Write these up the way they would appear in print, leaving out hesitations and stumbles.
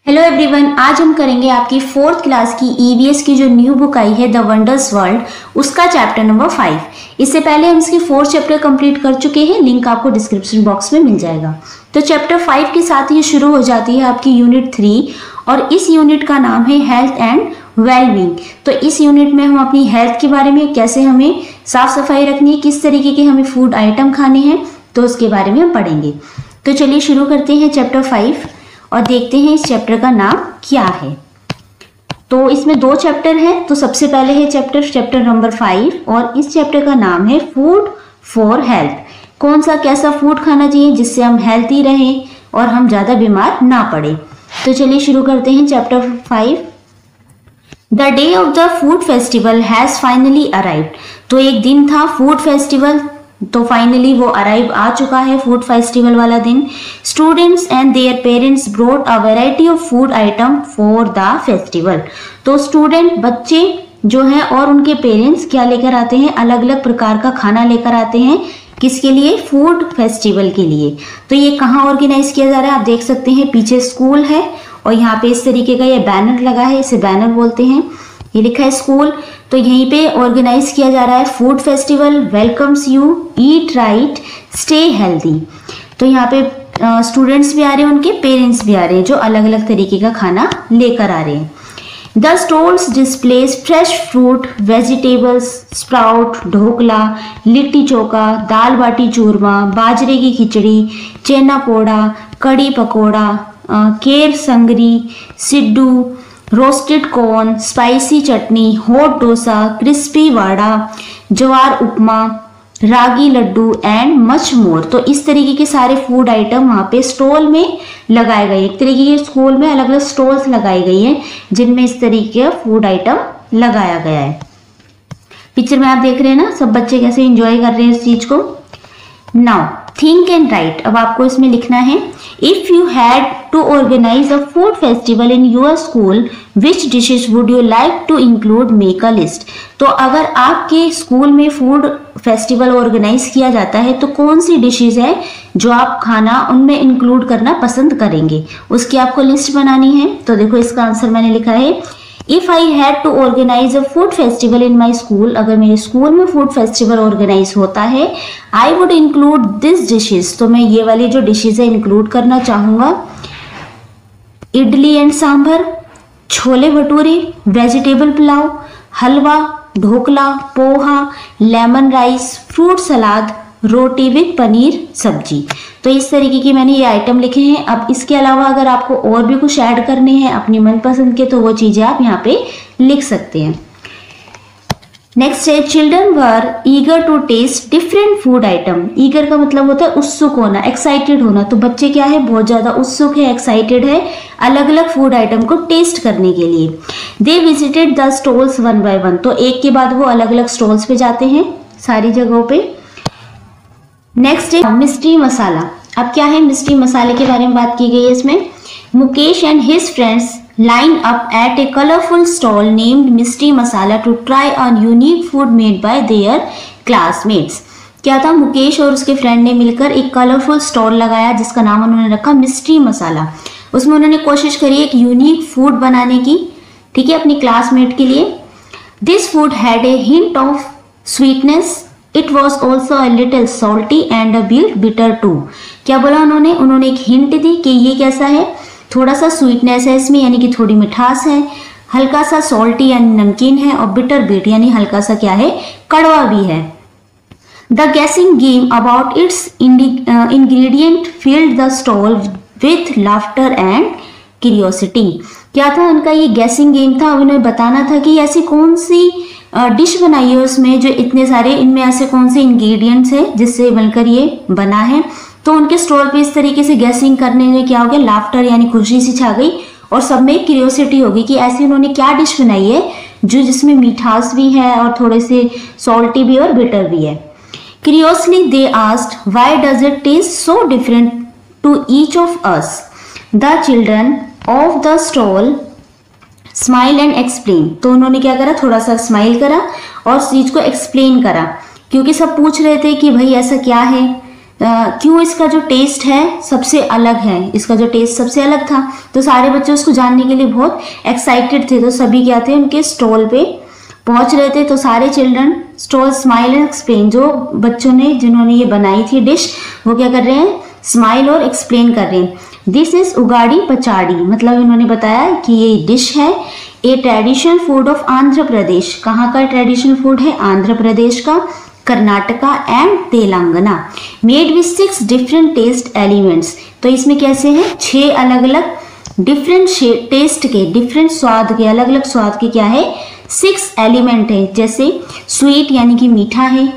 Hello everyone, आज हम करेंगे आपकी 4th क्लास की ईवीएस की जो न्यू बुक आई है द वंडर्स वर्ल्ड, उसका चैप्टर नंबर 5। इससे पहले हम इसके 4 चैप्टर कंप्लीट कर चुके हैं, लिंक आपको डिस्क्रिप्शन बॉक्स में मिल जाएगा। तो चैप्टर 5 के साथ ये शुरू हो जाती है आपकी यूनिट 3 और इस यूनिट का नाम है हेल्थ एंड वेलबींग। तो इस यूनिट में हम अपनी हेल्थ के बारे में, कैसे हमें साफ सफाई रखनी है, किस तरीके के हमें फूड आइटम खाने हैं, तो उसके बारे में हम पढ़ेंगे। तो चलिए शुरू करते हैं चैप्टर 5 और देखते हैं इस चैप्टर का नाम क्या है। तो इसमें 2 चैप्टर हैं। तो सबसे पहले है चैप्टर नंबर 5 और इस चैप्टर का नाम है फूड फॉर हेल्थ। कौन सा कैसा फूड खाना चाहिए जिससे हम हेल्थी रहें और हम ज्यादा बीमार ना पड़े। तो चलिए शुरू करते हैं chapter 5। The day of the food festival has finally arrived. तो एक दिन था फूड फेस्टिवल, तो फाइनली वो अराइव आ चुका है फूड फेस्टिवल वाला दिन। Students and their parents brought a variety of food item for the festival. तो स्टूडेंट, बच्चे जो हैं और उनके पेरेंट्स क्या लेकर आते हैं, अलग अलग प्रकार का खाना लेकर आते हैं। किसके लिए? फूड फेस्टिवल के लिए। तो ये कहाँ ऑर्गेनाइज किया जा रहा है आप देख सकते हैं, पीछे स्कूल है और यहाँ पे इस तरीके का ये बैनर लगा है, इसे बैनर बोलते हैं। ये लिखा है स्कूल। तो यहीं पे ऑर्गेनाइज किया जा रहा है food festival welcomes you, eat right, stay healthy. तो यहाँ पे स्टूडेंट्स भी आ रहे हैं, उनके पेरेंट्स भी आ रहे हैं, जो अलग अलग तरीके का खाना लेकर आ रहे हैं। The stalls displays fresh fruit, vegetables, sprout, dhokla, litti chokha, dal baati churma, बाजरे की khichdi, chena poda, kadhi pakora, ker sangri, siddu, roasted corn, spicy chutney, hot dosa, crispy vada, jowar upma, ragi laddu and much more. तो इस तरीके के सारे फूड आइटम वहाँ पे स्टॉल में लगाए गए। एक तरीके के स्कूल में अलग अलग स्टॉल्स लगाई गई हैं जिनमें इस तरीके का फूड आइटम लगाया गया है। पिक्चर में आप देख रहे हैं ना, सब बच्चे कैसे एंजॉय कर रहे हैं इस चीज को। Now think and write. अब आपको इसमें लिखना है, if you had to organise a food festival in your school, which dishes would you like to include, make a list. तो अगर आपके स्कूल में फूड फेस्टिवल ऑर्गेनाइज किया जाता है तो कौन सी डिशेज है जो आप खाना उनमें इंक्लूड करना पसंद करेंगे, उसकी आपको लिस्ट बनानी है। तो देखो इसका आंसर मैंने लिखा है, if I had to organise a food festival in my school. अगर मेरे स्कूल में फूड फेस्टिवल ऑर्गेनाइज होता है, I would include this dishes. तो मैं ये वाली जो डिशेज है इंक्लूड करना चाहूंगा, idli and sambar, chole bhature, vegetable pulao, halwa, dhokla, poha, lemon rice, fruit salad, roti with paneer सब्जी। तो इस तरीके की मैंने ये आइटम लिखे हैं। अब इसके अलावा अगर आपको और भी कुछ ऐड करने हैं अपनी मनपसंद के, तो वो चीजें आप यहाँ पे लिख सकते हैं। नेक्स्ट है, children were eager to taste different food item. Eager का मतलब होता है उत्सुक होना, एक्साइटेड होना। तो बच्चे क्या है, बहुत ज्यादा उत्सुक है, एक्साइटेड है अलग अलग फूड आइटम को टेस्ट करने के लिए। They visited the stalls one by one. तो एक के बाद वो अलग अलग स्टॉल्स पे जाते हैं सारी जगहों पे। नेक्स्ट है मिस्ट्री मसाला। अब क्या है, मिस्ट्री मसाले के बारे में बात की गई है इसमें। Mukesh and his friends line up at a colorful stall named mystery masala to try a unique food made by their classmates। क्या था, मुकेश और उसके फ्रेंड ने मिलकर एक कलरफुल स्टॉल लगाया जिसका नाम उन्होंने रखा मिस्ट्री मसाला। उसमें उन्होंने कोशिश करी एक यूनिक फूड बनाने की, ठीक है, अपनी क्लासमेट के लिए। This food had a hint of sweetness, it was also a little salty and a bit bitter too. क्या बोला उन्होंने एक हिंट दी कि ये कैसा है, थोड़ा सा स्वीटनेस है इसमें, यानी कि थोड़ी मिठास है, हल्का सा सॉल्टी यानी नमकीन है, और बिटर बीट यानी हल्का सा क्या है, कड़वा भी है। The guessing game about it's ingredient filled the stall with laughter and curiosity. क्या था उनका ये गैसिंग गेम था, उन्हें बताना था कि ऐसी कौन सी डिश बनाई है उसमें जो इतने सारे, इनमें ऐसे कौन से इंग्रेडिएंट्स है जिससे बनकर ये बना है। तो उनके स्टॉल पे इस तरीके से गैसिंग करने में क्या हो गया, लाफ्टर यानी खुशी सी छा गई और सब में क्यूरियोसिटी होगी कि ऐसी उन्होंने क्या डिश बनाई है जो जिसमें मिठास भी है और थोड़े से सॉल्टी भी और बिटर भी है। Curiously they asked, why does it taste so different to each of us. The children of the stall smile and explain. तो उन्होंने क्या करा, थोड़ा सा स्माइल करा और चीज को एक्सप्लेन करा, क्योंकि सब पूछ रहे थे कि भाई ऐसा क्या है क्यों इसका जो टेस्ट है सबसे अलग है, इसका जो टेस्ट सबसे अलग था। तो सारे बच्चे उसको जानने के लिए बहुत एक्साइटेड थे। तो सभी क्या थे, उनके स्टॉल पे पहुंच रहे थे। तो सारे children stall smile and explain, जो बच्चों ने जिन्होंने ये बनाई थी डिश, वो क्या कर रहे हैं, स्माइल और एक्सप्लेन कर रहे हैं। दिस इज उगाड़ी पचाड़ी, मतलब इन्होंने बताया कि ये डिश है a traditional food of Andhra Pradesh. कहाँ का ट्रेडिशनल फूड है, आंध्र प्रदेश का, Karnataka and Telangana. Made with 6 different taste elements. तो इसमें कैसे हैं, 6 अलग अलग डिफरेंट टेस्ट के, डिफरेंट स्वाद के, अलग अलग स्वाद के क्या है, 6 एलिमेंट है। जैसे स्वीट यानी कि मीठा है,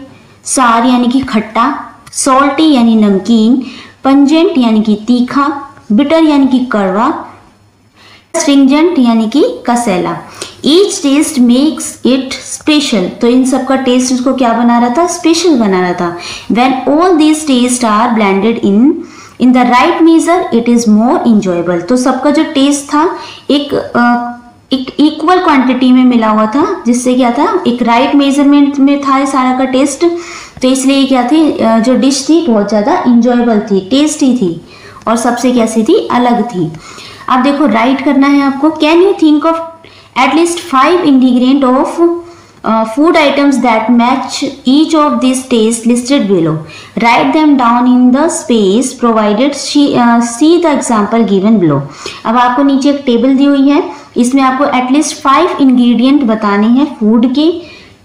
सार यानी कि खट्टा, सॉल्टी यानी नमकीन, पंजेंट यानी कि तीखा, बिटर यानी कि कड़वा, स्ट्रिंजेंट यानी कि कसैला। Each taste makes it special. तो इन सब का टेस्ट इसको क्या बना रहा था, स्पेशल बना रहा था। When all these taste are blended in the right measure it is more enjoyable. तो सबका जो टेस्ट था एक इक्वल क्वांटिटी में मिला हुआ था, जिससे क्या था, एक राइट मेजरमेंट में था सारा का टेस्ट। तो इसलिए क्या थी, जो डिश थी बहुत ज्यादा इंजॉयबल थी, टेस्टी थी और सबसे कैसी थी, अलग थी। अब देखो राइट करना है आपको। Can you think of at least 5 ingredient of food items that match each of these tastes listed below. Write them down in the space provided. See the example given below. अब आपको नीचे एक table दी हुई है, इसमें आपको at least 5 ingredient बताने हैं फूड के,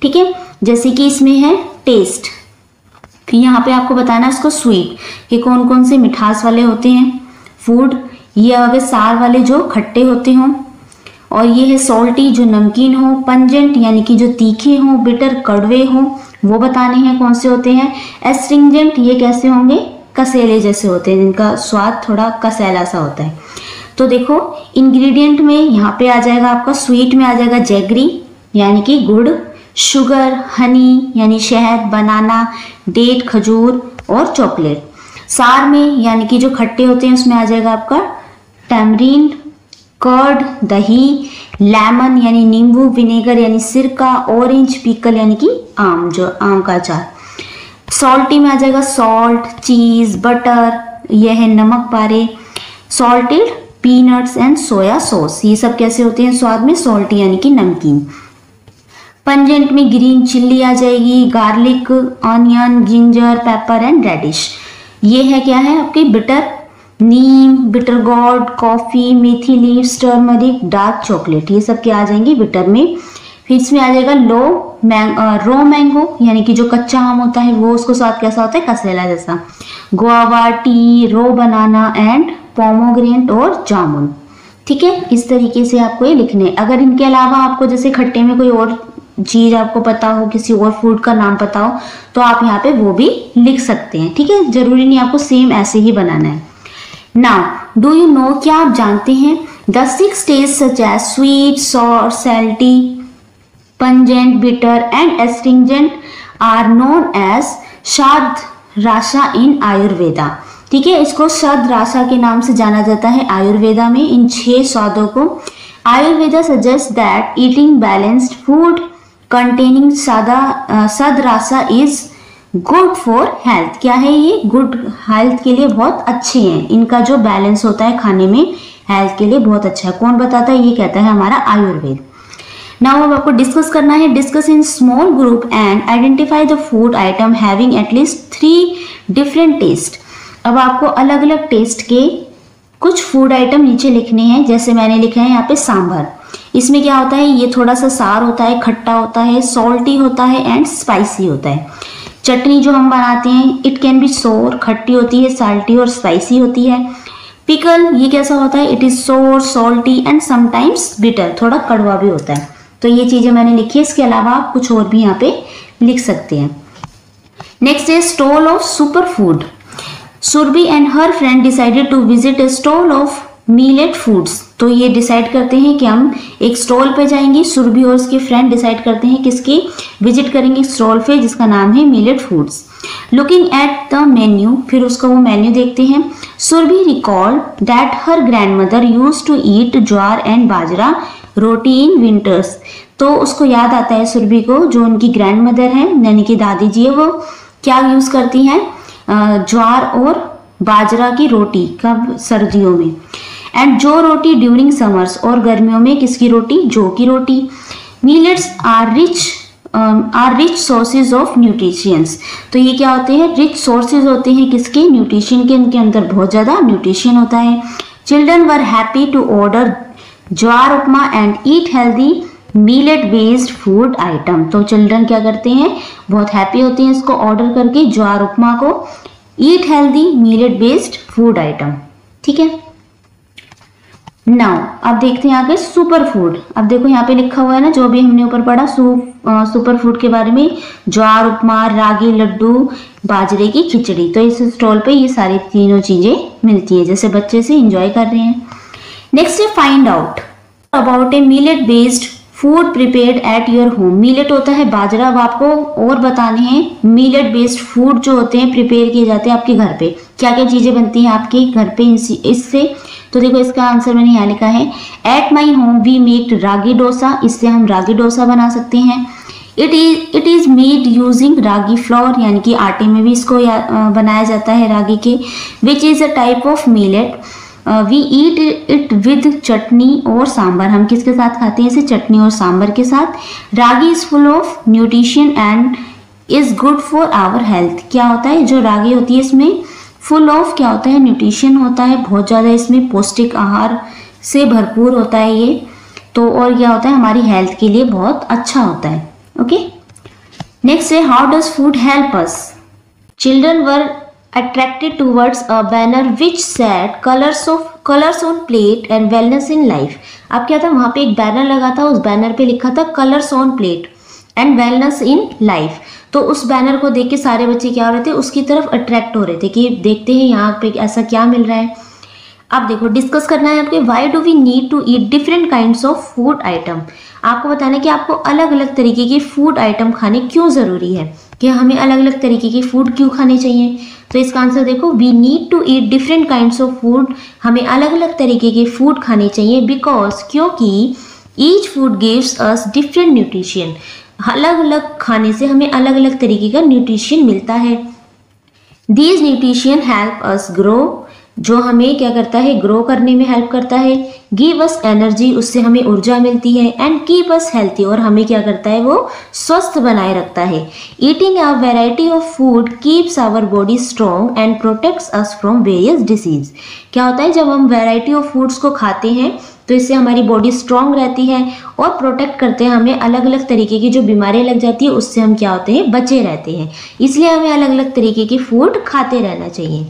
ठीक है। जैसे कि इसमें है टेस्ट, फिर यहाँ पे आपको बताना है इसको स्वीट, कि कौन कौन से मिठास वाले होते हैं फूड, ये अगर सार वाले जो खट्टे होते हों, और ये है सॉल्टी जो नमकीन हो, पंजेंट यानी कि जो तीखे हो, बिटर कड़वे हो, वो बताने हैं कौन से होते हैं, एस्ट्रिंजेंट ये कैसे होंगे, कसेले जैसे होते हैं, जिनका स्वाद थोड़ा कसेला सा होता है। तो देखो इंग्रेडिएंट में यहाँ पे आ जाएगा आपका, स्वीट में आ जाएगा जैगरी यानी कि गुड़, शुगर हनी यानी शहद, बनाना डेट खजूर और चॉकलेट। सार में यानी कि जो खट्टे होते हैं उसमें आ जाएगा आपका टैमरिंड, कर्ड दही, लेमन यानी नींबू, विनेगर यानी सिरका, ऑरेंज पिकल यानी कि आम, जो आम का अचार। सॉल्टी में आ जाएगा सॉल्ट, चीज, बटर, यह है नमक पारे, salted peanuts and soya sauce, ये सब कैसे होते हैं स्वाद में, सॉल्टी यानी कि नमकीन। पंजेंट में ग्रीन चिल्ली आ जाएगी, garlic, onion, ginger, pepper and radish. ये है क्या है आपके bitter, neem, bitter gourd, coffee, methi leaves, turmeric, dark chocolate, ये सब क्या आ जाएंगे बिटर में। फिर इसमें आ जाएगा रो मैंगो यानी कि जो कच्चा आम होता है वो, उसको स्वाद कैसा होता है, कसेला जैसा। Guava, tea, raw banana and pomegranate और जामुन, ठीक है। इस तरीके से आपको ये लिखने। अगर इनके अलावा आपको जैसे खट्टे में कोई और चीज आपको पता हो, किसी और फूड का नाम पता हो, तो आप यहाँ पे वो भी लिख सकते हैं, ठीक है। जरूरी नहीं आपको सेम ऐसे ही बनाना है। Now, do you know, क्या आप जानते हैं, the 6 tastes such as sweet, sour, salty, pungent, bitter and astringent are known as shad rasa in Ayurveda। ठीक है, इसको शद रासा के नाम से जाना जाता है आयुर्वेदा में, इन 6 स्वादों को। Ayurveda suggest that eating balanced food containing shad rasa is good for health. क्या है ये, गुड, हेल्थ के लिए बहुत अच्छे हैं, इनका जो बैलेंस होता है खाने में हेल्थ के लिए बहुत अच्छा है। कौन बताता है, ये कहता है हमारा आयुर्वेद। नाउ अब आपको डिस्कस करना है, discuss in small group and identify the food item having at least 3 different taste. अब आपको अलग अलग टेस्ट के कुछ फूड आइटम नीचे लिखने हैं। जैसे मैंने लिखा है यहाँ पे सांभर, इसमें क्या होता है, ये थोड़ा सा सार होता है, खट्टा होता है, सॉल्टी होता है एंड स्पाइसी होता है। चटनी जो हम बनाते हैं, इट कैन बी सोर, खट्टी होती है, साल्टी और स्पाइसी होती है। पिकल ये कैसा होता है, इट इज सोर, सॉल्टी एंड समटाइम्स बिटर, थोड़ा कड़वा भी होता है। तो ये चीजें मैंने लिखी है, इसके अलावा आप कुछ और भी यहाँ पे लिख सकते हैं। नेक्स्ट है stall of super food. Surabhi and her friend decided to visit a stall of millet foods. तो ये डिसाइड करते हैं कि हम एक स्टॉल पे जाएंगे। सुरभि और उसके फ्रेंड डिसाइड करते हैं किसकी विजिट करेंगे, स्टॉल पे जिसका नाम है millet foods. Looking at the menu, फिर उसका वो मेन्यू देखते हैं। Surabhi recall that her grandmother used to eat jowar and bajra roti in winters. तो उसको याद आता है सुरभि को, जो उनकी ग्रैंडमदर है यानी कि दादी जी है, वो क्या यूज करती हैं, ज्वार और बाजरा की रोटी कब? सर्दियों में। एंड जो रोटी ड्यूरिंग समर्स, और गर्मियों में किसकी रोटी? जौ की रोटी। Millets are rich sources of nutritions. तो ये क्या होते हैं? रिच सोर्सेज होते हैं किसके? न्यूट्रिशन के। इनके अंदर बहुत ज़्यादा न्यूट्रिशन होता है। Children were happy to order jowar upma and eat healthy millet based food item. तो चिल्ड्रन क्या करते हैं? बहुत हैप्पी होते हैं इसको ऑर्डर करके, ज्वार उपमा को, ईट healthy millet based food item. ठीक है। नाउ अब देखते हैं आगे सुपर फूड। अब देखो यहाँ पे लिखा हुआ है ना, जो भी हमने ऊपर पढ़ा सुपर फूड के बारे में, ज्वार उपमा, रागी लड्डू, बाजरे की खिचड़ी। तो इस स्टॉल पे ये सारी तीनों चीजें मिलती है, जैसे बच्चे से एंजॉय कर रहे हैं। नेक्स्ट है find out about A millet based food prepared at your home. Millet होता है बाजरा। अब आपको और बताने हैं मिलेट बेस्ड फूड जो होते हैं प्रिपेयर किए जाते हैं आपके घर पे, क्या क्या चीजें बनती हैं आपके घर पे इससे। तो देखो इसका आंसर मैंने यहाँ लिखा है, at my home we make ragi dosa. इससे हम रागी डोसा बना सकते हैं। It is made using ragi flour, यानी कि आटे में भी इसको बनाया जाता है रागी के, which is a type of millet. We eat it with chutney और सांबर। हम किसके साथ खाते हैं इसे? चटनी और सांबर के साथ। Ragi is full of nutrition and is good for our health. क्या होता है? जो रागी होती है इसमें फुल ऑफ क्या होता है? न्यूट्रिशन होता है, बहुत ज़्यादा इसमें पौष्टिक आहार से भरपूर होता है ये। तो और क्या होता है? हमारी हेल्थ के लिए बहुत अच्छा होता है। ओके। नेक्स्ट है how does food help us. Children were attracted towards a banner which said colors on plate and wellness in life। अब क्या था? वहां पे एक बैनर लगा था, उस बैनर पे लिखा था colors on plate and wellness in life। तो उस बैनर को देख के सारे बच्चे क्या हो रहे थे? उसकी तरफ अट्रैक्ट हो रहे थे कि देखते हैं यहाँ पे ऐसा क्या मिल रहा है। अब देखो डिस्कस करना है आपके, why do we need to eat different kinds of food item. आपको बताना है कि आपको अलग अलग तरीके के फूड आइटम खाने क्यों जरूरी है, कि हमें अलग अलग तरीके के फूड क्यों खाने चाहिए। तो इसका आंसर देखो, we need to eat different kinds of food. हमें अलग अलग तरीके के फूड खाने चाहिए बिकॉज, क्योंकि each food gives us different nutrition. अलग अलग खाने से हमें अलग अलग तरीके का न्यूट्रिशन मिलता है। These nutrition help us grow, जो हमें क्या करता है? ग्रो करने में हेल्प करता है। गिव अस एनर्जी, उससे हमें ऊर्जा मिलती है। एंड कीप अस हेल्थी, और हमें क्या करता है? वो स्वस्थ बनाए रखता है। Eating a variety of food keeps our body strong and protects us from various disease. क्या होता है? जब हम वैरायटी ऑफ फूड्स को खाते हैं तो इससे हमारी बॉडी स्ट्रांग रहती है और प्रोटेक्ट करते हैं हमें। अलग अलग तरीके की जो बीमारियां लग जाती है उससे हम क्या होते हैं? बचे रहते हैं। इसलिए हमें अलग अलग तरीके के फूड खाते रहना चाहिए।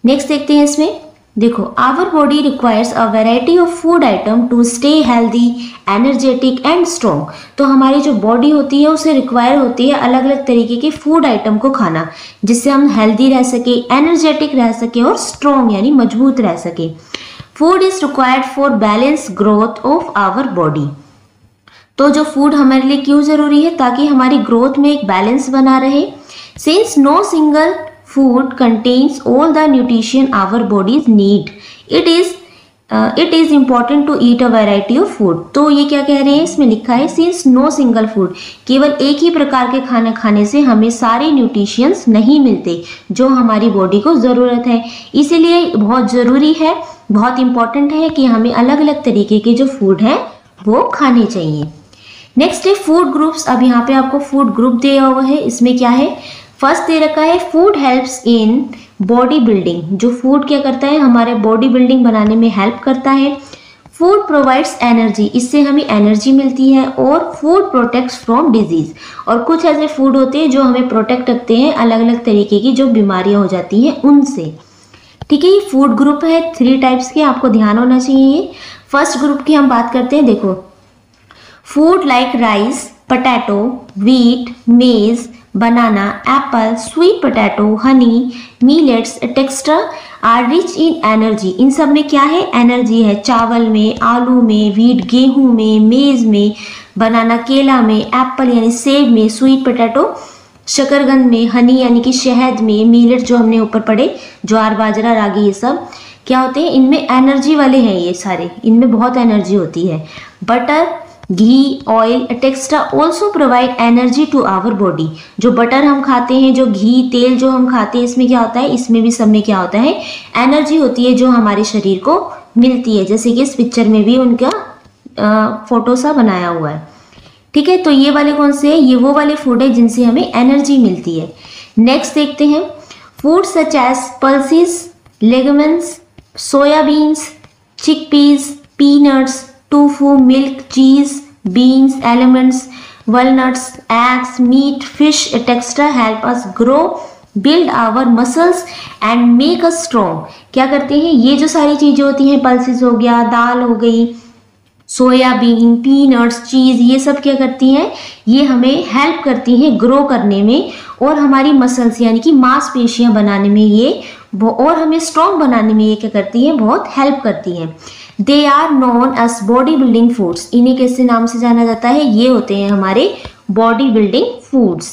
नेक्स्ट देखते हैं इसमें, देखो our body requires a variety of food item to stay healthy, energetic and strong. तो हमारी जो बॉडी होती है उसे रिक्वायर होती है अलग अलग तरीके के फूड आइटम को खाना, जिससे हम हेल्दी रह सके, एनर्जेटिक रह सके और स्ट्रॉन्ग यानी मजबूत रह सके। Food is required for balance growth of our body. तो जो फूड हमारे लिए क्यों जरूरी है? ताकि हमारी ग्रोथ में एक बैलेंस बना रहे। Since no single food contains all the nutrition our bodies need, it is important to eat a variety of food। तो ये क्या कह रहे हैं? इसमें लिखा है since no single food, केवल एक ही प्रकार के खाना खाने से हमें सारे न्यूट्रिशंस नहीं मिलते जो हमारी बॉडी को ज़रूरत है। इसीलिए बहुत ज़रूरी है, बहुत इंपॉर्टेंट है कि हमें अलग अलग तरीके के जो फूड हैं वो खाने चाहिए। नेक्स्ट है फूड ग्रुप्स। अब यहाँ पे आपको फूड ग्रुप दिया हुआ है, इसमें क्या है? फर्स्ट दे रखा है food helps in body building. जो फूड क्या करता है? हमारे बॉडी बिल्डिंग बनाने में हेल्प करता है। फूड प्रोवाइड्स एनर्जी, इससे हमें एनर्जी मिलती है। और फूड प्रोटेक्ट्स फ्रॉम डिजीज, और कुछ ऐसे फूड होते हैं जो हमें प्रोटेक्ट रखते हैं अलग अलग तरीके की जो बीमारियां हो जाती हैं उनसे। ठीक है, ये फूड ग्रुप है 3 टाइप्स के, आपको ध्यान होना चाहिए। फर्स्ट ग्रुप की हम बात करते हैं, देखो food like rice, potato, wheat, maize, banana, apple, sweet potato, honey, millets etcetera are rich in energy. इन सब में क्या है? एनर्जी है। चावल में, आलू में, व्हीट गेहूं में, मेज में, बनाना केला में, एप्पल यानी सेब में, स्वीट पोटैटो शकरकंद में, हनी यानी कि शहद में, मिलेट जो हमने ऊपर पढ़े ज्वार बाजरा रागी, ये सब क्या होते हैं? इनमें एनर्जी वाले हैं ये सारे, इनमें बहुत एनर्जी होती है। Butter ghee, oil etcetera also provide energy to our body. जो बटर हम खाते हैं, जो घी तेल जो हम खाते हैं, इसमें क्या होता है, इसमें भी सब में क्या होता है, एनर्जी होती है जो हमारे शरीर को मिलती है, जैसे कि इस पिक्चर में भी उनका फोटो सा बनाया हुआ है। ठीक है, तो ये वाले कौन से है, ये वो वाले फूड है जिनसे हमें एनर्जी मिलती है। नेक्स्ट देखते हैं, food such as pulses, legumes, soybeans, chickpeas, peanuts, tofu, milk, cheese, beans, almonds, walnuts, eggs, meat, fish, etc. help us grow, build our muscles and make us strong। क्या करते हैं, ये जो सारी चीजें होती हैं, पल्सेस हो गया, दाल हो गई, सोयाबीन, पीनट्स, चीज, ये सब क्या करती हैं, ये हमें हेल्प करती हैं ग्रो करने में और हमारी मसल्स यानी कि मांसपेशियां बनाने में ये और हमें स्ट्रॉन्ग बनाने में ये क्या करती हैं, बहुत हेल्प करती हैं। They are known as body building foods. इन्हें कैसे नाम से जाना जाता है, ये होते हैं हमारे बॉडी बिल्डिंग फूड्स।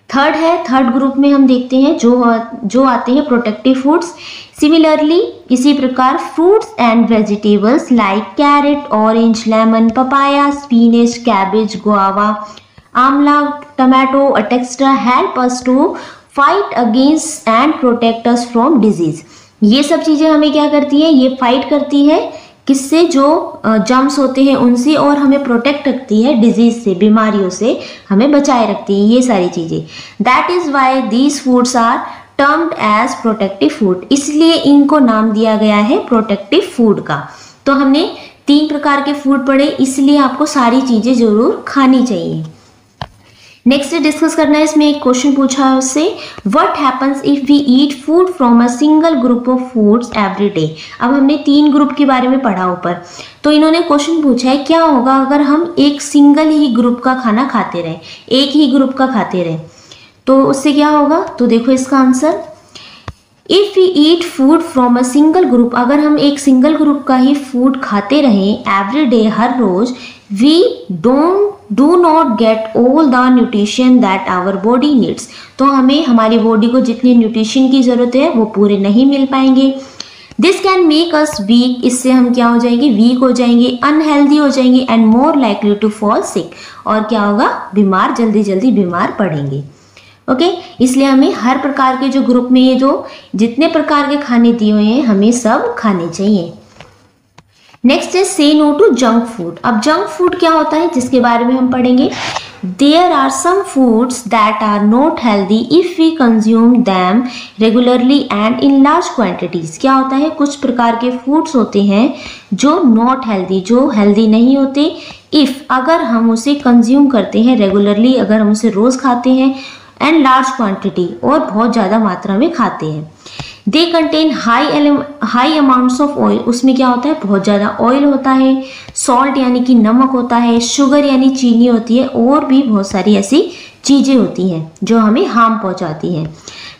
थर्ड है, थर्ड ग्रुप में हम देखते हैं जो आते हैं प्रोटेक्टिव फूड्स। सिमिलरली इसी प्रकार fruits and vegetables like carrot, orange, lemon, papaya, spinach, cabbage, guava, amla, tomato etcetera help us to fight against and protect us from disease. ये सब चीजें हमें क्या करती है, ये फाइट करती है किससे, जो जर्म्स होते हैं उनसे, और हमें प्रोटेक्ट रखती है डिजीज से, बीमारियों से हमें बचाए रखती है ये सारी चीजें। That is why these foods are termed as protective food. इसलिए इनको नाम दिया गया है प्रोटेक्टिव फूड का। तो हमने 3 प्रकार के फूड पढ़े, इसलिए आपको सारी चीजें जरूर खानी चाहिए। नेक्स्ट डिस्कस करना है, इसमें एक क्वेश्चन पूछा है उससे, what happens if we eat food from a single group of foods every day. अब हमने 3 ग्रुप के बारे में पढ़ा ऊपर, तो इन्होंने क्वेश्चन पूछा है क्या होगा अगर हम एक सिंगल ही ग्रुप का खाना खाते रहें, एक ही ग्रुप का खाते रहें, तो उससे क्या होगा। तो देखो इसका answer, if we eat food from a single group, अगर हम एक सिंगल ग्रुप का ही फूड खाते रहें एवरी डे, हर रोज, we do not get all the nutrition that our body needs. तो हमें हमारी बॉडी को जितनी न्यूट्रिशन की जरूरत है वो पूरे नहीं मिल पाएंगे। This can make us weak, इससे हम क्या हो जाएंगे, वीक हो जाएंगे, अनहेल्दी हो जाएंगे, and more likely to fall sick, और क्या होगा, बीमार, जल्दी जल्दी बीमार पड़ेंगे। ओके, इसलिए हमें हर प्रकार के जो ग्रुप में ये जो जितने प्रकार के खाने दिए हुए हैं हमें सब खाने चाहिए। नेक्स्ट है say no to junk food. अब जंक फूड क्या होता है जिसके बारे में हम पढ़ेंगे। There are some foods that are not healthy if we consume them regularly and in large quantities. क्या होता है, कुछ प्रकार के फूड्स होते हैं जो नॉट हेल्दी, जो हेल्दी नहीं होते, इफ अगर हम उसे कंज्यूम करते हैं रेगुलरली, अगर हम उसे रोज खाते हैं, एंड लार्ज क्वांटिटी, और बहुत ज़्यादा मात्रा में खाते हैं। They contain high amounts of oil, उसमें क्या होता है, बहुत ज़्यादा ऑयल होता है। सॉल्ट यानी कि नमक होता है, शुगर यानी चीनी होती है, और भी बहुत सारी ऐसी चीज़ें होती हैं जो हमें हार्म पहुंचाती हैं।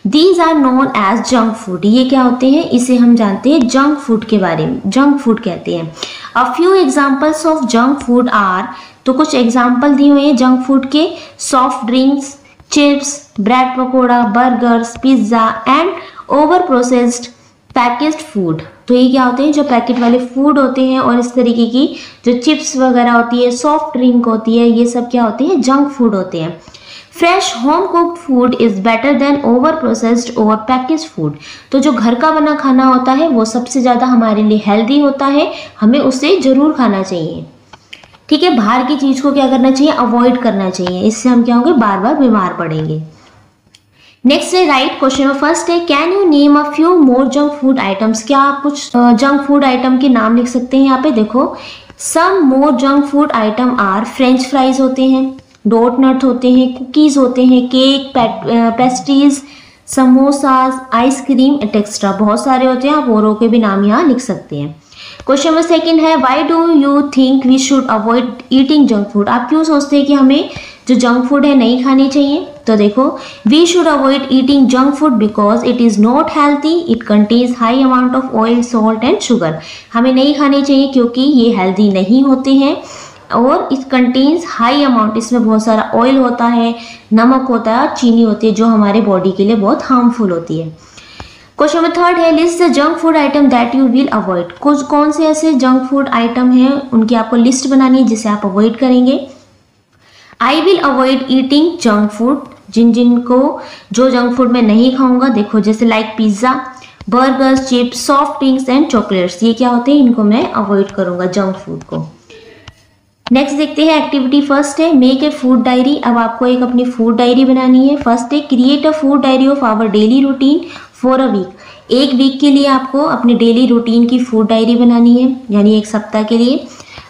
These are known as junk food. ये क्या होते हैं, इसे हम जानते हैं जंक फूड के बारे में, जंक फूड कहते हैं। A few examples of junk food are, तो कुछ एग्जाम्पल दिए हुए हैं जंक फूड के, soft drinks, chips, bread pakora, burgers, pizza and over processed packaged food. तो ये क्या होते हैं, जो पैकेट वाले फूड होते हैं, और इस तरीके की जो चिप्स वगैरह होती है, सॉफ्ट ड्रिंक होती है, ये सब क्या होते हैं, जंक फूड होते हैं। Fresh home cooked food is better than over processed और पैकेज फूड। तो जो घर का बना खाना होता है वो सबसे ज़्यादा हमारे लिए हेल्दी होता है, हमें उसे जरूर खाना चाहिए। ठीक है, बाहर की चीज़ को क्या करना चाहिए, अवॉइड करना चाहिए, इससे हम क्या होंगे, बार बार बीमार पड़ेंगे। नेक्स्ट है राइट क्वेश्चन में फर्स्ट है, can you name a few more junk food items. क्या आप कुछ जंक फूड आइटम के नाम लिख सकते हैं। यहाँ पे देखो, some more junk food item are, french fries होते हैं, डोट नट होते हैं, कुकीज होते हैं, cake, pastries, samosas, ice cream etcetera, बहुत सारे होते हैं, आप औरों के भी नाम यहाँ लिख सकते हैं। क्वेश्चन नंबर सेकंड है, why do you think we should avoid eating junk food. आप क्यों सोचते हैं कि हमें जो जंक फूड है नहीं खानी चाहिए। तो देखो, we should avoid eating junk food because it is not healthy, it contains high amount of oil, salt and sugar. हमें नहीं खानी चाहिए क्योंकि ये हेल्दी नहीं होते हैं, और इट कंटेन्स हाई अमाउंट, इसमें बहुत सारा ऑयल होता है, नमक होता है, चीनी होती है, जो हमारे बॉडी के लिए बहुत हार्मफुल होती है। क्वेश्चन नंबर थर्ड है list the junk food item that you will avoid. कुछ कौन से ऐसे जंक फूड आइटम हैं उनकी आपको लिस्ट बनानी है जिसे आप अवॉइड करेंगे। I will avoid eating junk food, जिनको जो जंक फूड मैं नहीं खाऊंगा, देखो जैसे like pizza, burgers, chips, soft drinks and chocolates, ये क्या होते हैं, इनको मैं अवॉइड करूंगा जंक फूड को। नेक्स्ट देखते हैं एक्टिविटी फर्स्ट है मेक ए फूड डायरी। अब आपको एक अपनी फूड डायरी बनानी है। फर्स्ट है create a food diary of our daily routine for a week. एक वीक के लिए आपको अपने डेली रूटीन की फूड डायरी बनानी है, यानी एक सप्ताह के लिए।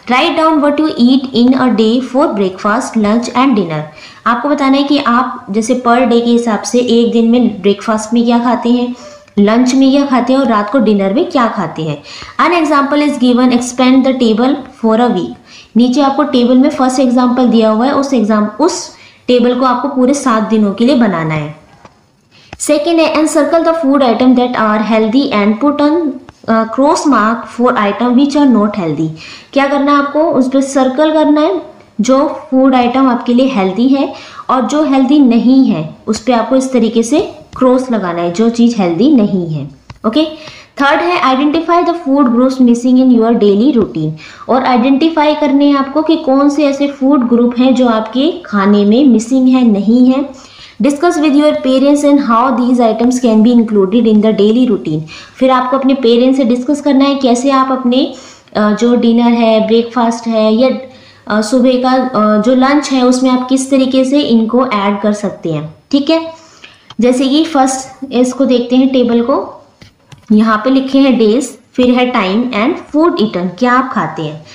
Write down what you eat in a day for breakfast, lunch and dinner. आपको बताना है कि आप जैसे पर डे के हिसाब से एक दिन में ब्रेकफास्ट में क्या खाते हैं, लंच में क्या खाते हैं और रात को डिनर में क्या खाते हैं। An example is given, expand the table for a week. नीचे आपको टेबल में फर्स्ट एग्जाम्पल दिया हुआ है, उस टेबल को आपको पूरे 7 दिनों के लिए बनाना है। सेकेंड है and circle the food item that are healthy and put on cross mark for item which are not healthy. क्या करना है आपको, उस पर सर्कल करना है जो फूड आइटम आपके लिए हेल्दी है और जो हेल्दी नहीं है उस पर आपको इस तरीके से क्रॉस लगाना है, जो चीज़ हेल्दी नहीं है। ओके। थर्ड है identify the food groups missing in your daily routine. और आइडेंटिफाई करने हैं आपको कि कौन से ऐसे फूड ग्रुप हैं जो आपके खाने में मिसिंग है, नहीं है। Discuss with your parents and how these items can be included in the daily routine. फिर आपको अपने पेरेंट्स से डिस्कस करना है कैसे आप अपने जो डिनर है, ब्रेकफास्ट है या सुबह का जो लंच है उसमें आप किस तरीके से इनको ऐड कर सकते हैं। ठीक है, जैसे कि फर्स्ट इसको देखते हैं टेबल को, यहाँ पे लिखे हैं डेज, फिर है टाइम एंड फूड ईटन, क्या आप खाते हैं।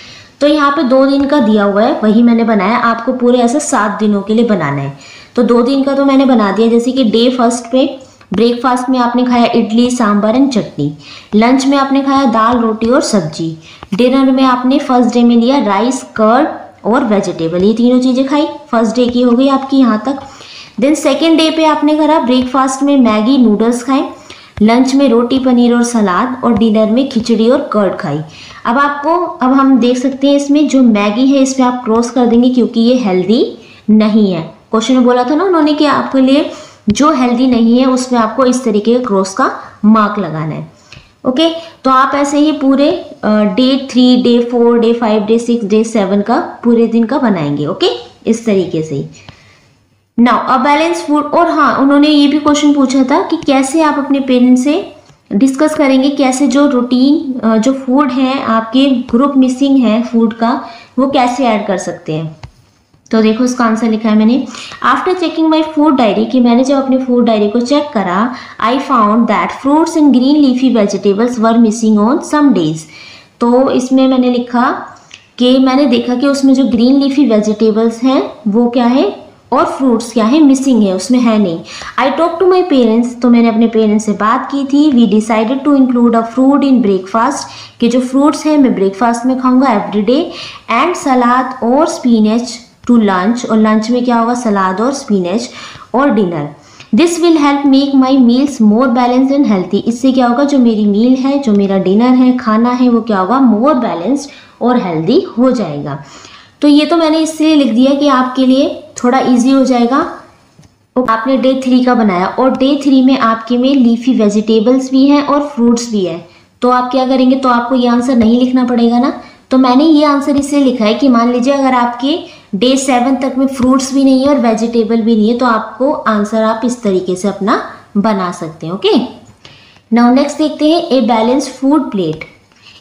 तो यहाँ पे 2 दिन का दिया हुआ है, वही मैंने बनाया। आपको पूरे ऐसे 7 दिनों के लिए बनाना है। तो 2 दिन का तो मैंने बना दिया, जैसे कि डे फर्स्ट पे ब्रेकफास्ट में आपने खाया idli sambar and chutney, lunch में आपने खाया दाल रोटी और सब्जी, डिनर में आपने फर्स्ट डे में लिया राइस कर्ड और वेजिटेबल, ये तीनों चीज़ें खाई। फर्स्ट डे की हो गई आपकी यहाँ तक। देन सेकेंड डे पे आपने करा ब्रेकफास्ट में मैगी नूडल्स खाए, लंच में रोटी पनीर और सलाद और डिनर में खिचड़ी और कर्ड खाई। अब हम देख सकते हैं इसमें जो मैगी है इस पर आप क्रॉस कर देंगे क्योंकि ये हेल्दी नहीं है। क्वेश्चन में बोला था ना उन्होंने कि आपके लिए जो हेल्दी नहीं है उसमें आपको इस तरीके के क्रॉस का मार्क लगाना है। ओके, तो आप ऐसे ही पूरे day 3, day 4, day 5, day 6, day 7 का पूरे दिन का बनाएंगे। ओके, इस तरीके से ही। Now a balance food. और हाँ, उन्होंने ये भी क्वेश्चन पूछा था कि कैसे आप अपने पेरेंट्स से डिस्कस करेंगे, कैसे जो रूटीन जो फूड है आपके ग्रुप मिसिंग है फूड का, वो कैसे ऐड कर सकते हैं। तो देखो इसका आंसर लिखा है मैंने, after checking my food diary, कि मैंने जब अपनी फूड डायरी को चेक करा, I found that fruits and green leafy vegetables were missing on some days. तो इसमें मैंने लिखा कि मैंने देखा कि उसमें जो ग्रीन लीफी वेजिटेबल्स हैं वो क्या है और फ्रूट्स क्या है, मिसिंग है, उसमें है नहीं। I talk to my parents, तो मैंने अपने पेरेंट्स से बात की थी। We decided to include a fruit in breakfast, कि जो फ्रूट्स हैं मैं ब्रेकफास्ट में खाऊंगा एवरी डे, एंड सलाद और स्पिनच टू लंच, और लंच में क्या होगा, सलाद और स्पिनच, और dinner. This will help make my meals more balanced and healthy. इससे क्या होगा, जो मेरी मील है, जो मेरा डिनर है, खाना है, वो क्या होगा, मोर बैलेंस्ड और हेल्दी हो जाएगा। तो ये तो मैंने इसलिए लिख दिया कि आपके लिए थोड़ा इजी हो जाएगा। आपने डे 3 का बनाया और डे 3 में आपके में लीफी वेजिटेबल्स भी हैं और फ्रूट्स भी है, तो आप क्या करेंगे, तो आपको ये आंसर नहीं लिखना पड़ेगा ना। तो मैंने ये आंसर इसलिए लिखा है कि मान लीजिए अगर आपके डे 7 तक में फ्रूट्स भी नहीं है और वेजिटेबल भी नहीं है, तो आपको आंसर आप इस तरीके से अपना बना सकते हैं। ओके, नाउ नेक्स्ट देखते हैं a balanced food plate.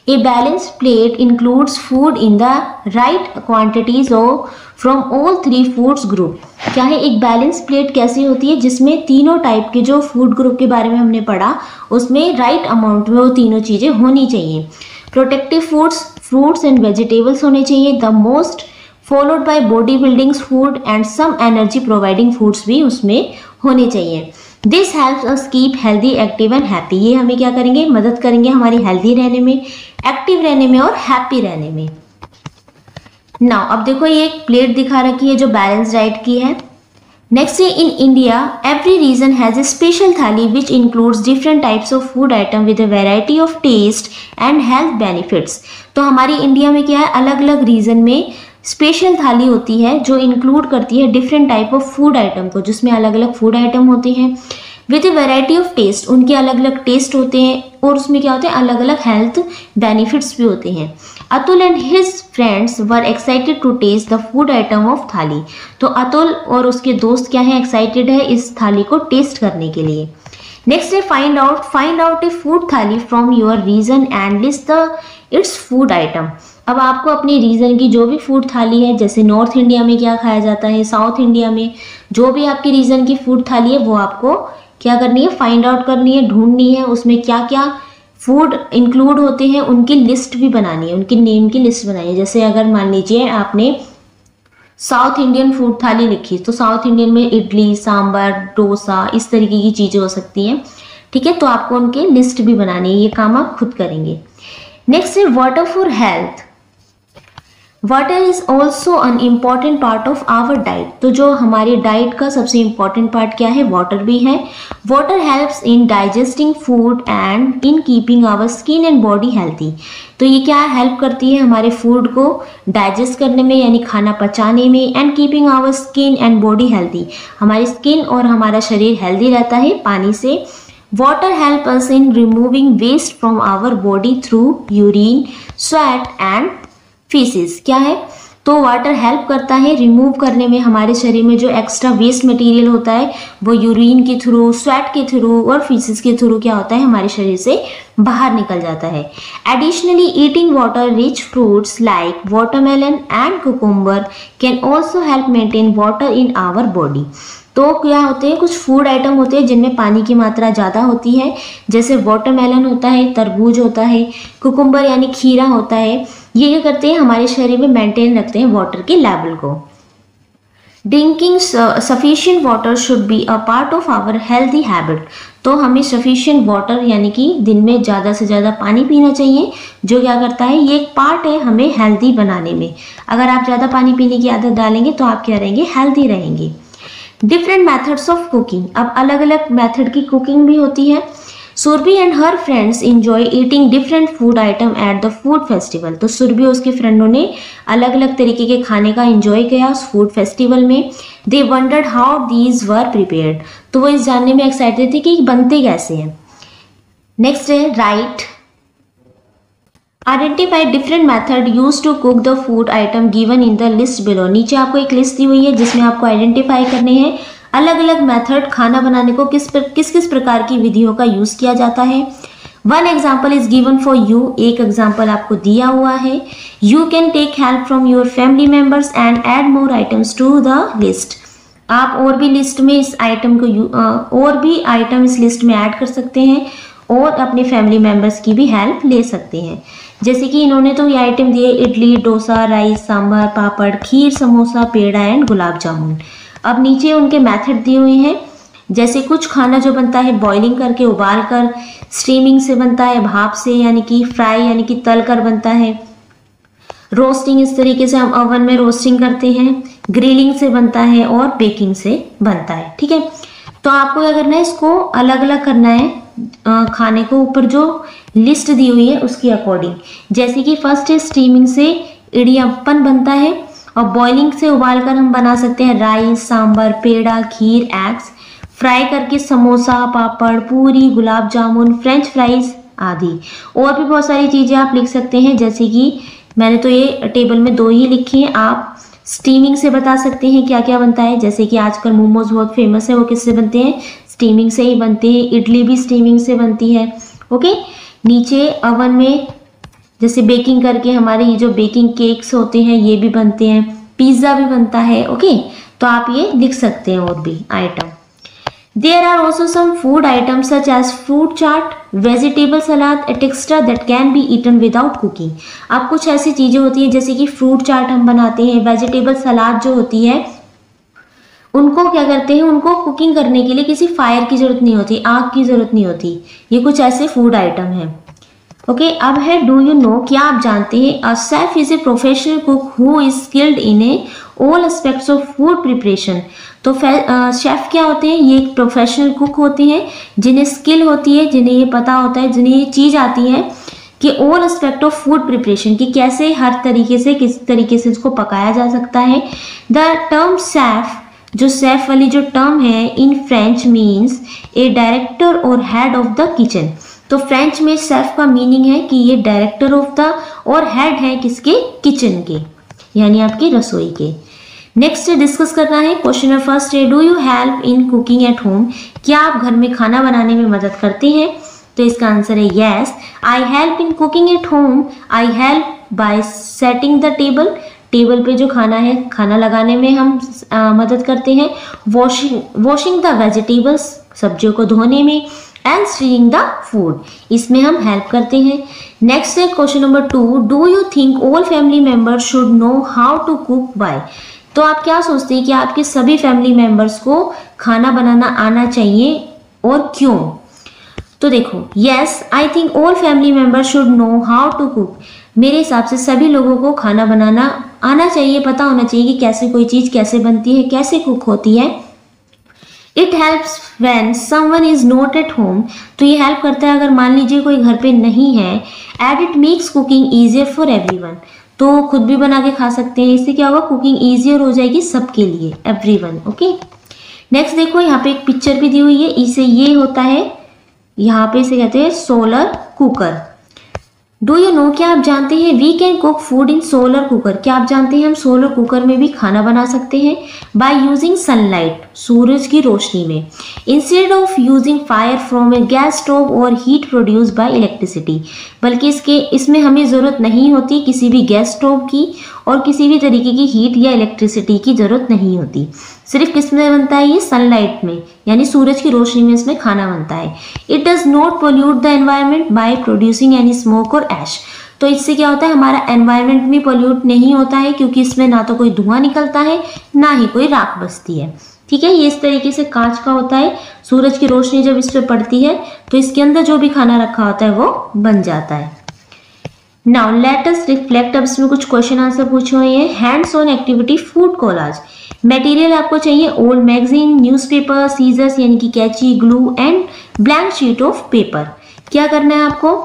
A balanced plate includes food in the right quantities from all 3 foods group। क्या है एक बैलेंस प्लेट, कैसी होती है, जिसमें तीनों टाइप के जो फूड ग्रुप के बारे में हमने पढ़ा उसमें राइट अमाउंट में वो तीनों चीज़ें होनी चाहिए। Protective foods, fruits and vegetables होने चाहिए, the most followed by body building food and some energy providing foods भी उसमें होने चाहिए। This helps us keep healthy active and happy. ये हमें क्या करेंगे, मदद करेंगे हमारी हेल्दी रहने में, एक्टिव रहने में और हैप्पी रहने में। नाउ अब देखो ये एक प्लेट दिखा रखी है जो बैलेंस डाइट की है। नेक्स्ट है in India every region has a special thali which includes different types of food item with a variety of taste and health benefits. तो हमारी इंडिया में क्या है, अलग अलग रीजन में स्पेशल थाली होती है जो इंक्लूड करती है different type of food item को, जिसमें अलग अलग फूड आइटम होते हैं। With a variety of taste, उनके अलग अलग टेस्ट होते हैं और उसमें क्या होते हैं, अलग अलग हेल्थ बेनिफिट्स भी होते हैं। Atul and his friends were excited to taste the food item of thali. तो अतुल और उसके दोस्त क्या है, एक्साइटेड है इस थाली को टेस्ट करने के लिए। नेक्स्ट है find out a food thali from your region and list the its food item. अब आपको अपने रीजन की जो भी फूड थाली है, जैसे नॉर्थ इंडिया में क्या खाया जाता है, साउथ इंडिया में जो भी आपके रीजन की फूड थाली है वो आपको क्या करनी है, फाइंड आउट करनी है, ढूंढनी है, उसमें क्या क्या फूड इंक्लूड होते हैं उनकी लिस्ट भी बनानी है, उनके नेम की लिस्ट बनानी है। जैसे अगर मान लीजिए आपने साउथ इंडियन फूड थाली लिखी तो साउथ इंडियन में इडली, सांभर, डोसा, इस तरीके की चीज़ें हो सकती हैं, ठीक है। तो आपको उनके लिस्ट भी बनानी है, ये काम आप खुद करेंगे। नेक्स्ट है water for health. Water is also an important part of our diet. तो जो हमारी डाइट का सबसे इम्पॉर्टेंट पार्ट क्या है, वाटर भी है। Water helps in digesting food and in keeping our skin and body healthy. तो ये क्या हेल्प करती है हमारे फूड को डाइजेस्ट करने में, यानी खाना पचाने में, and keeping our skin and body healthy, हमारी स्किन और हमारा शरीर हेल्दी रहता है पानी से। Water help us in removing waste from our body through urine, sweat and faeces. क्या है, तो वाटर हेल्प करता है रिमूव करने में हमारे शरीर में जो एक्स्ट्रा वेस्ट मटेरियल होता है वो यूरिन के थ्रू, स्वेट के थ्रू और फीसिस के थ्रू क्या होता है हमारे शरीर से बाहर निकल जाता है। Additionally eating water rich fruits like watermelon and cucumber can also help maintain water in our body. तो क्या होते हैं, कुछ फूड आइटम होते हैं जिनमें पानी की मात्रा ज़्यादा होती है, जैसे वाटरमेलन होता है, तरबूज होता है, कुकुम्बर यानी खीरा होता है। ये क्या करते हैं, हमारे शरीर में मेंटेन रखते हैं वाटर के लेवल को। Drinking sufficient water should be a part of our healthy habit. तो हमें सफिशिएंट वाटर यानी कि दिन में ज़्यादा से ज़्यादा पानी पीना चाहिए, जो क्या करता है, ये एक पार्ट है हमें हेल्दी बनाने में। अगर आप ज़्यादा पानी पीने की आदत डालेंगे तो आप क्या रहेंगे, हेल्दी रहेंगे। Different methods of cooking. अब अलग अलग मेथड की कुकिंग भी होती है। Surabhi and her friends enjoy eating different food item at the food festival. तो सुरभि और उसके फ्रेंडों ने अलग अलग तरीके के खाने का एंजॉय किया उस फूड फेस्टिवल में। They wondered how these were prepared. तो वो इस जानने में एक्साइटेड थे कि बनते कैसे हैं। नेक्स्ट है write. Identify different method use to cook the food item given in the list below. नीचे आपको एक लिस्ट दी हुई है जिसमें आपको आइडेंटिफाई करने हैं अलग अलग मेथड खाना बनाने को किस किस प्रकार की विधियों का यूज किया जाता है। One example is given for you. एक एग्जाम्पल आपको दिया हुआ है। You can take help from your family members and add more items to the list. आप और भी लिस्ट में इस आइटम को और भी आइटम इस लिस्ट में ऐड कर सकते हैं और अपने फैमिली मेंबर्स की भी हेल्प ले सकते हैं। जैसे कि इन्होंने तो ये आइटम दिए इडली, डोसा, राइस, सांभर, पापड़, खीर, समोसा, पेड़ा एंड गुलाब जामुन। अब नीचे उनके मेथड दिए हुए हैं। जैसे कुछ खाना जो बनता है बॉइलिंग करके, उबाल कर, स्टीमिंग से बनता है, भाप से यानी कि फ्राई यानी कि तल कर बनता है, रोस्टिंग इस तरीके से हम ओवन में रोस्टिंग करते हैं, ग्रिलिंग से बनता है और बेकिंग से बनता है। ठीक है, तो आपको क्या करना है, इसको अलग अलग करना है खाने को ऊपर जो लिस्ट दी हुई है उसके अकॉर्डिंग। जैसे कि फर्स्ट है स्टीमिंग से इडियप्पन बनता है और बॉइलिंग से उबाल कर हम बना सकते हैं राइस, सांबर, पेड़ा, खीर, एग्स। फ्राई करके समोसा, पापड़, पूरी, गुलाब जामुन, फ्रेंच फ्राइज आदि। और भी बहुत सारी चीज़ें आप लिख सकते हैं, जैसे कि मैंने तो ये टेबल में 2 ही लिखी हैं। आप स्टीमिंग से बता सकते हैं क्या क्या बनता है। जैसे कि आजकल मोमोज बहुत फेमस है, वो किससे बनते हैं, स्टीमिंग से ही बनते हैं। इडली भी स्टीमिंग से बनती है। ओके, नीचे ओवन में जैसे बेकिंग करके हमारे ये जो बेकिंग केक्स होते हैं ये भी बनते हैं, पिज्ज़ा भी बनता है। ओके, तो आप ये लिख सकते हैं और भी item. There are also some food items such as fruit chaat, vegetable salad, etc. that can be eaten without cooking. अब कुछ ऐसी चीज़ें होती हैं जैसे कि फ्रूट चाट हम बनाते हैं, वेजिटेबल सलाद जो होती है उनको क्या करते हैं, उनको कुकिंग करने के लिए किसी फायर की ज़रूरत नहीं होती, आग की ज़रूरत नहीं होती। ये कुछ ऐसे फूड आइटम हैं। ओके, अब है डू यू नो। क्या आप जानते हैं, a chef is a professional cook who is skilled in A all aspects of food preparation. तो शेफ क्या होते हैं, ये एक प्रोफेशनल कुक होते हैं जिन्हें स्किल होती है, जिन्हें ये पता होता है, जिन्हें ये चीज़ आती है कि all aspect of food preparation, कि कैसे हर तरीके से किस तरीके से इसको पकाया जा सकता है। द टर्म शेफ जो शेफ वाली जो टर्म है in French means A director और हेड ऑफ द किचन। तो फ्रेंच में शेफ का मीनिंग है कि ये डायरेक्टर ऑफ द और हेड है किसके, किचन के, यानी आपकी रसोई के। नेक्स्ट डिस्कस करना है क्वेश्चन नंबर फर्स्ट है, do you help in cooking at home? क्या आप घर में खाना बनाने में मदद करते हैं? तो इसका आंसर है yes, I help in cooking at home. I help by setting the table. Table पे जो खाना है, खाना लगाने में हम मदद करते हैं। वॉशिंग द वेजिटेबल्स, सब्जियों को धोने में। एंड स्टीरिंग द फूड, इसमें हम हेल्प करते हैं। नेक्स्ट है question number 2, do you think all family members should know how to cook by? तो आप क्या सोचते हैं कि आपके सभी फैमिली मेंबर्स को खाना बनाना आना चाहिए और क्यों? तो देखो, yes I think all family members should know how to cook. मेरे हिसाब से सभी लोगों को खाना बनाना आना चाहिए, पता होना चाहिए कि कैसे कोई चीज कैसे बनती है, कैसे कुक होती है। It helps when someone is not at home. तो ये हेल्प करता है अगर मान लीजिए कोई घर पे नहीं है। And it makes cooking easier for everyone. तो खुद भी बना के खा सकते हैं, इससे क्या होगा, कुकिंग ईजियर हो जाएगी सबके लिए, एवरीवन। ओके, नेक्स्ट देखो यहाँ पे एक पिक्चर भी दी हुई है, इसे ये होता है, यहाँ पे इसे कहते हैं solar cooker. Do you know, क्या आप जानते हैं we can cook food in solar cooker? क्या आप जानते हैं हम सोलर कुकर में भी खाना बना सकते हैं? बाय यूजिंग सनलाइट, सूरज की रोशनी में। Instead of using fire from A gas stove और हीट प्रोड्यूस बाय इलेक्ट्रिसिटी। बल्कि इसमें हमें ज़रूरत नहीं होती किसी भी गैस स्टोव की और किसी भी तरीके की हीट या इलेक्ट्रिसिटी की ज़रूरत नहीं होती। सिर्फ किस में बनता है ये, सनलाइट में, यानी सूरज की रोशनी में इसमें खाना बनता है। It does not pollute the environment by producing any smoke और ऐश। तो इससे क्या होता है, हमारा एनवायरनमेंट भी पोल्यूट नहीं होता है, क्योंकि इसमें ना तो कोई धुआं निकलता है ना ही कोई राख बसती है। ठीक है, ये इस तरीके से कांच का होता है, सूरज की रोशनी जब इस पर पड़ती है तो इसके अंदर जो भी खाना रखा होता है वो बन जाता है। Now let us reflect. अब इसमें कुछ क्वेश्चन आंसर पूछे हुए हैं। Hands on activity food collage. Material आपको चाहिए ओल्ड मैगजीन, न्यूज़पेपर, सीजर्स यानी कि कैंची, glue and blank sheet of paper. क्या करना है आपको,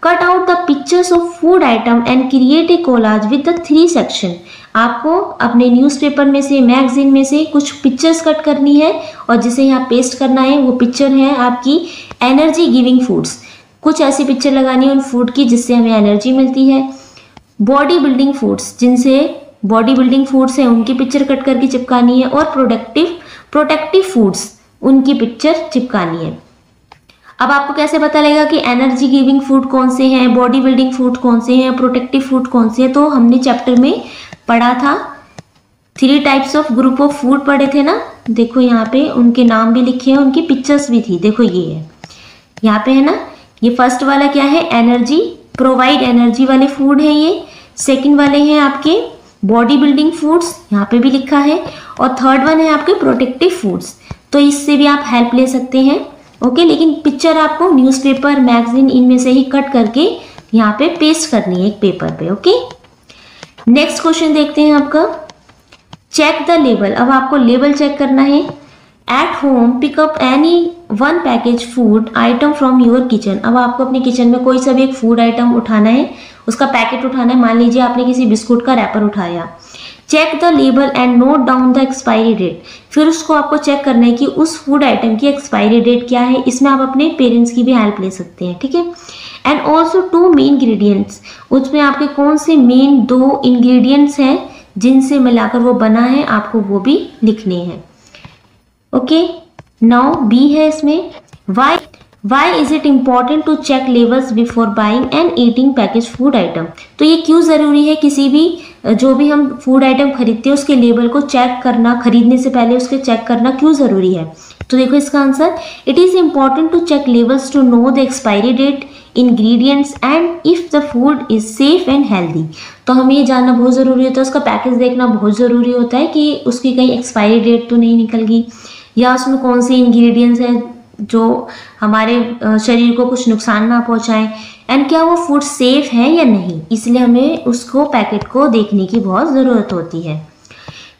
cut out the pictures of food item and create a collage with the 3 section. आपको अपने न्यूज़पेपर में से, मैगजीन में से कुछ पिक्चर्स कट करनी है और जिसे यहाँ पेस्ट करना है। वो पिक्चर है आपकी एनर्जी गिविंग फूड्स। कुछ ऐसी पिक्चर लगानी है उन फूड की जिससे हमें एनर्जी मिलती है। बॉडी बिल्डिंग फूड्स, जिनसे बॉडी बिल्डिंग फूड्स है उनकी पिक्चर कट करके चिपकानी है। और प्रोटेक्टिव फूड्स, उनकी पिक्चर चिपकानी है। अब आपको कैसे पता लगेगा कि एनर्जी गिविंग फूड कौन से हैं, बॉडी बिल्डिंग फूड कौन से हैं, प्रोटेक्टिव फूड कौन से हैं? तो हमने चैप्टर में पढ़ा था, 3 types of group of food पढ़े थे ना। देखो यहाँ पे उनके नाम भी लिखे हैं, उनकी पिक्चर्स भी थी। देखो ये है, यहाँ पे है ना, ये फर्स्ट वाला क्या है, एनर्जी, प्रोवाइड एनर्जी वाले फूड है ये। सेकंड वाले हैं आपके बॉडी बिल्डिंग फूड्स, यहाँ पे भी लिखा है। और थर्ड वन है आपके प्रोटेक्टिव फूड्स। तो इससे भी आप हेल्प ले सकते हैं। ओके, लेकिन पिक्चर आपको न्यूज़पेपर, मैगजीन, इनमें से ही कट करके यहाँ पे पेस्ट करनी है एक पेपर पे। ओके, नेक्स्ट क्वेश्चन देखते हैं आपका, चेक द लेबल। अब आपको लेबल चेक करना है। At home pick up any 1 package food item from your kitchen. अब आपको अपने किचन में कोई सा भी एक फूड आइटम उठाना है, उसका पैकेट उठाना है। मान लीजिए आपने किसी बिस्कुट का रैपर उठाया। Check the label and note down the expiry date. फिर उसको आपको चेक करना है कि उस फूड आइटम की एक्सपायरी डेट क्या है। इसमें आप अपने पेरेंट्स की भी हेल्प ले सकते हैं। ठीक है, एंड ऑल्सो 2 मेन इंग्रेडिएंट्स, उसमें आपके कौन से मेन 2 इंग्रेडिएंट्स हैं जिनसे मिलाकर वो बना है, आपको वो भी लिखने हैं। ओके, नाउ बी है इसमें, why is it important to check labels before buying and eating package food item. तो ये क्यों ज़रूरी है, किसी भी जो भी हम फूड आइटम खरीदते हैं उसके लेबल को चेक करना, खरीदने से पहले उसके चेक करना क्यों ज़रूरी है? तो देखो इसका answer, it is important to check labels to know the expiry date, ingredients and if the food is safe and healthy. तो हमें ये जानना बहुत ज़रूरी होता है, उसका पैकेज देखना बहुत ज़रूरी होता है कि उसकी कहीं एक्सपायरी डेट तो नहीं निकल गई, या उसमें कौन से इंग्रेडिएंट्स हैं जो हमारे शरीर को कुछ नुकसान ना पहुंचाएं, एंड क्या वो फूड सेफ है या नहीं। इसलिए हमें उसको पैकेट को देखने की बहुत ज़रूरत होती है।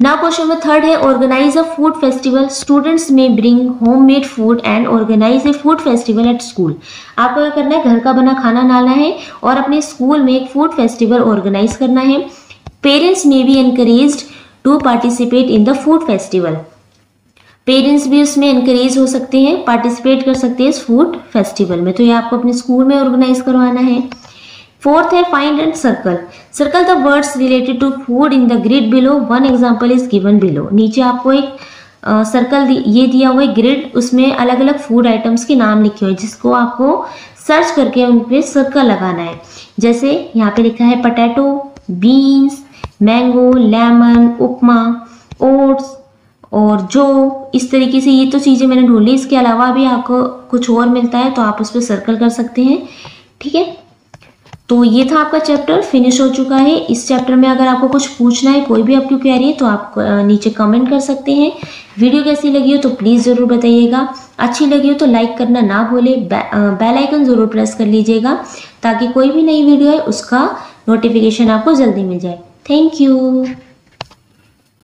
नाउ क्वेश्चन नंबर 3 है, organize a food festival. Students में bring homemade food and organize a food festival at school. आपको क्या करना है, घर का बना खाना लाना है और अपने स्कूल में एक फूड फेस्टिवल ऑर्गेनाइज करना है। पेरेंट्स में be encouraged to participate in the food festival. Parents भी उसमें इनकरेज हो सकते हैं, पार्टिसिपेट कर सकते हैं इस फूड फेस्टिवल में। तो ये आपको अपने स्कूल में ऑर्गेनाइज करवाना है। फोर्थ है find and circle. Circle the words related to food in the grid below, one example is given below. नीचे आपको एक सर्कल ये दिया हुआ है ग्रिड, उसमें अलग अलग फूड आइटम्स के नाम लिखे हुए हैं जिसको आपको सर्च करके उन पे सर्कल लगाना है। जैसे यहाँ पे लिखा है पटेटो, बीन्स, मैंगो, लेमन, उपमा, ओट्स और जो, इस तरीके से ये तो चीज़ें मैंने ढूंढ ली। इसके अलावा भी आपको कुछ और मिलता है तो आप उस पर सर्कल कर सकते हैं। ठीक है, तो ये था आपका चैप्टर, फिनिश हो चुका है। इस चैप्टर में अगर आपको कुछ पूछना है, कोई भी आपकी क्वेरी है तो आप नीचे कमेंट कर सकते हैं। वीडियो कैसी लगी हो तो प्लीज़ ज़रूर बताइएगा। अच्छी लगी हो तो लाइक करना ना भूलें, बेल आइकन ज़रूर प्रेस कर लीजिएगा ताकि कोई भी नई वीडियो है उसका नोटिफिकेशन आपको जल्दी मिल जाए। Thank you.